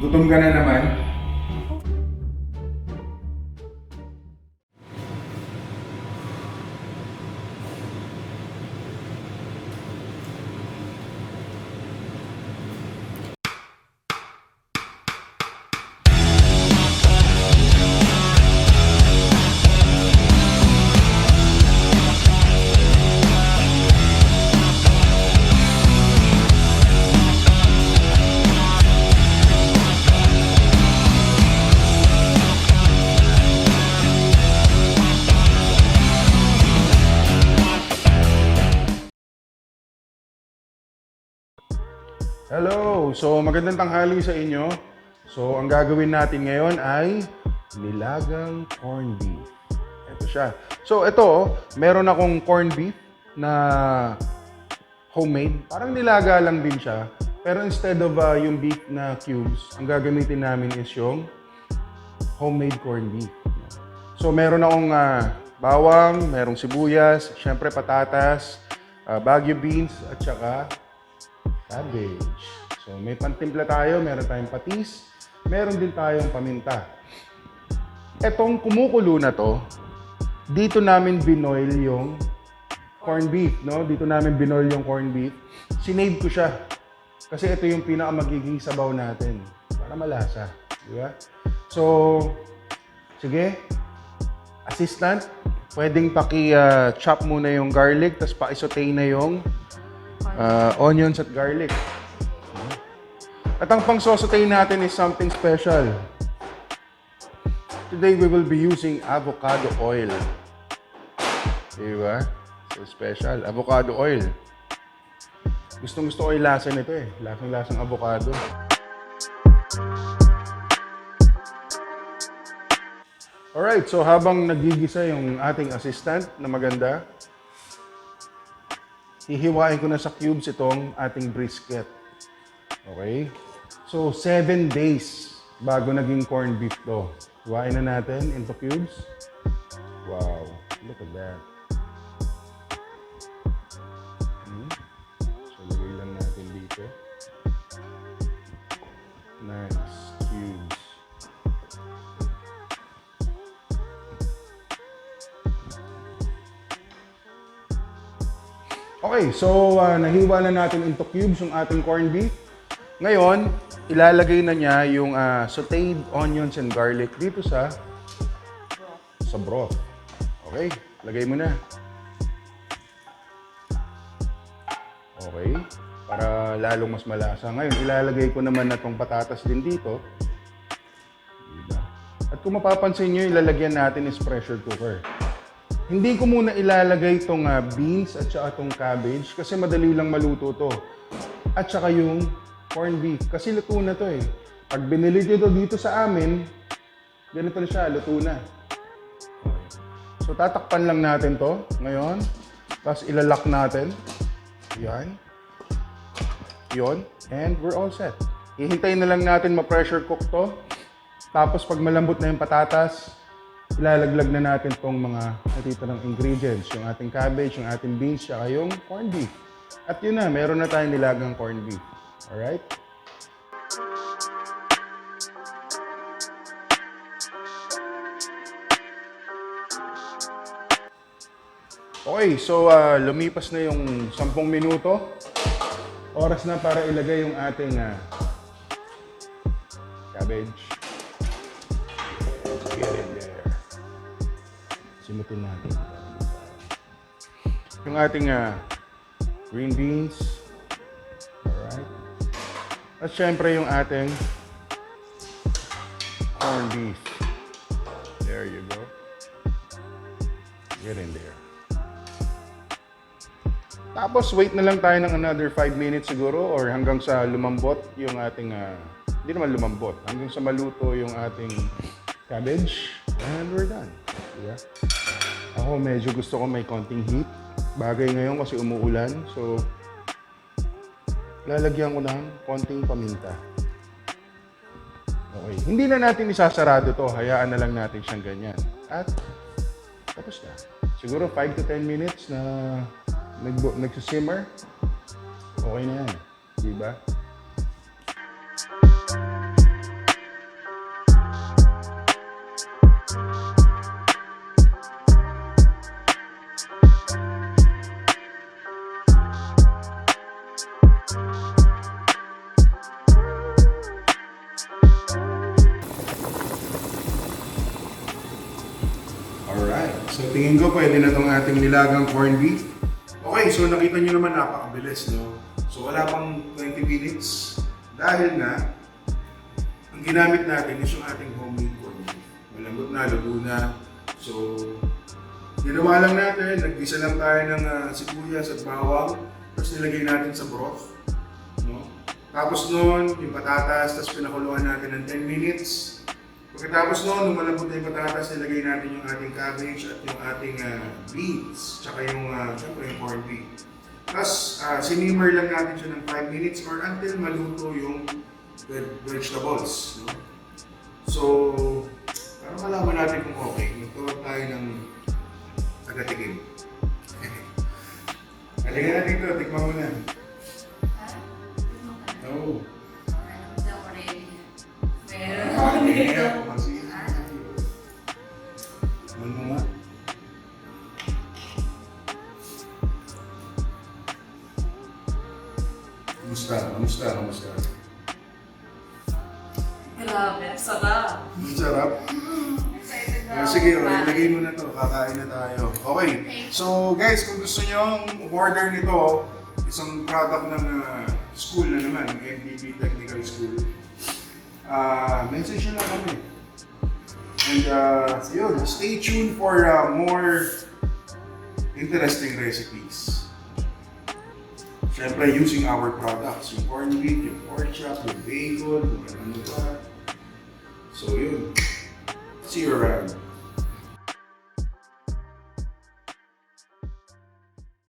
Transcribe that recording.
Gutom ka na naman? Hello! So magandang tanghali sa inyo. So ang gagawin natin ngayon ay nilagang corned beef. Ito siya. So ito, meron akong corned beef na homemade. Parang nilaga lang din siya. Pero instead of yung beef na cubes, ang gagamitin namin is yung homemade corned beef. So meron akong bawang, merong sibuyas, syempre patatas, Baguio beans, at saka cabbage. So may pantimpla tayo, meron tayong patis, meron din tayong paminta. Etong kumukulo na to, dito namin binoil yung corned beef, no? Dito namin binoil yung corned beef. Sinave ko siya. Kasi ito yung pinaka magiging sabaw natin para malasa, di ba? So, sige. Assistant, pwedeng paki-chop muna yung garlic, tapos pa-saute na yung onions at garlic. At ang pang-saute natin is something special. Today we will be using avocado oil. Diba? So special, avocado oil. Gustong-gusto ko yung lasa nito eh. Lasang-lasang avocado. Alright, so habang nagigisa yung ating assistant na maganda, hihiwain ko na sa cubes itong ating brisket. Okay? So, 7 days bago naging corned beef to. Hiwain na natin into cubes. Wow, look at that. So, lagay lang natin dito. Nice, cubes. Okay, so nahiwa na natin into cubes yung ating corned beef. Ngayon, ilalagay na niya yung sauteed onions and garlic dito sa broth. Okay, lagay mo na. Okay, para lalong mas malasa. Ngayon, ilalagay ko naman na tong patatas din dito. Diba? At kung mapapansin nyo, ilalagyan natin is pressure cooker. Hindi ko muna ilalagay itong beans at saka itong cabbage kasi madali lang maluto to. At saka yung corned beef kasi luto na to eh. Pag binili nyo dito sa amin, ganito na siya, luto na. So tatakpan lang natin to ngayon. Tapos ilalak natin. Yan. Yun. And we're all set. Hihintayin na lang natin ma-pressure cook to. Tapos pag malambot na yung patatas, ilalaglag na natin tong mga natitirang ingredients. Yung ating cabbage, yung ating beans, saka yung corned beef. At yun na, meron na tayong nilagang corned beef. Alright? Okay, so lumipas na yung 10 minuto. Oras na para ilagay yung ating cabbage. Get in there. Simutin natin. Yung ating green beans. Alright. At syempre yung ating corned beef. There you go. Get in there. Tapos wait na lang tayo ng another 5 minutes siguro or hanggang sa lumambot yung ating, hindi naman lumambot, hanggang sa maluto yung ating cabbage. And we're done. Yeah. Ako medyo gusto ko may konting heat. Bagay ngayon kasi umuulan. So, lalagyan ko ng konting paminta. Okay. Hindi na natin isasarado to. Hayaan na lang natin siyang ganyan. At, tapos na. Siguro 5 to 10 minutes na nagsisimmer. Okay na yan. Diba? So tingin ko pwede na tong ating nilagang corned beef. Okay, so nakita nyo naman napakabilis, no? So wala pang 20 minutes dahil nga ang ginamit natin is yung ating homemade corned beef. Malambot na, luto na. So ginawa lang natin, naggisa lang tayo ng sibuyas at bawang, tapos nilagay natin sa broth, no? Tapos noon, yung patatas, tapos pinakuluan natin ng 10 minutes. Pagkatapos noon, lumalambot na yung patatas, nilagay natin yung ating cabbage at yung ating beans, tsaka yung, syempre yung corned beef. Tapos, sinimmer lang natin siya ng 5 minutes or until maluto yung vegetables. No? So, para malaman natin kung okay, magtawag tayo ng taga-tikim. Halika natin ito, tikman mo na. Oo. Ano nga? Kamusta? Grabe, sarap. Ang sarap. Excited na Sige, ako. ilagay mo na to. Kakain na tayo. Okay. So guys, kung gusto nyo order nito, isang product ng school na naman, ng MDP Technical School. Message nyo lang kami. And yun, stay tuned for more interesting recipes. Siyempre, using our products, yung corned beef, yung pork chop, yung bacon, yung ano ba. So yun, see you around.